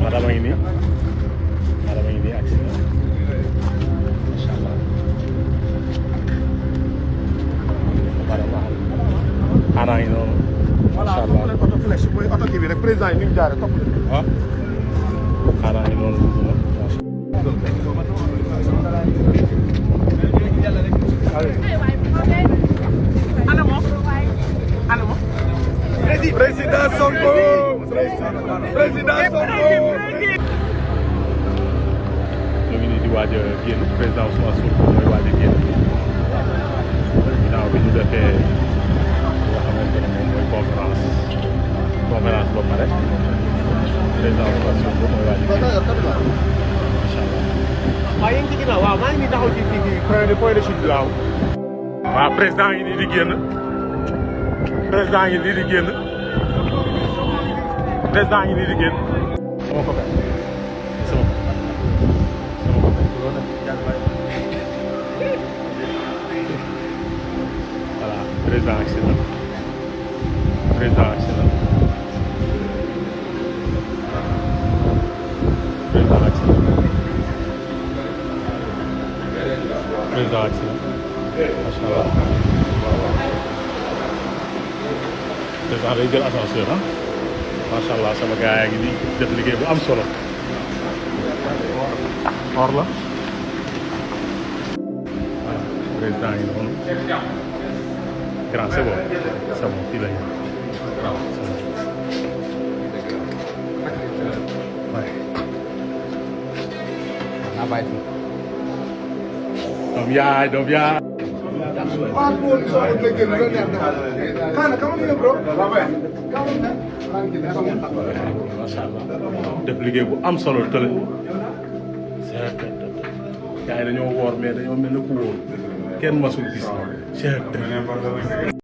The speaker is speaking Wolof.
madame a ngi nii agsi na macha allah madame xanaa ngi noonu macha allah oto flèche mooy oto kii bi rek président yi ni mu jaaree topp ah xanaa ngi noonu dugg na président Sonko président Sonko ñu ngi nii di waaj a génn président Ousmane Sonko mooy waaj a génn ginnaaw bi ñu defee li nga xamante ne moom mooy conférence ba pare président Ousmane Sonko mooy waaj a génn macha allah. waaye yéen ci ginnaaw waaw maa ngi nii taxaw ci point de chute bi waaw. waaw président yi nii di génn président yi nii di génn président yi nii di génn. sama copain sama copain voilà président ak si na président ak si na président ak si na président ak si na macha allah président day jël ascenseur ah macha allah sama gars yaa ngi nii def liggéey bu am solo or la président yi noonu grand c'est bon fii la ñu doom yaay macha allah def liggéey bu am solo tële gars yi dañoo woor mais dañoo mel ne ku wóor kenn masul gis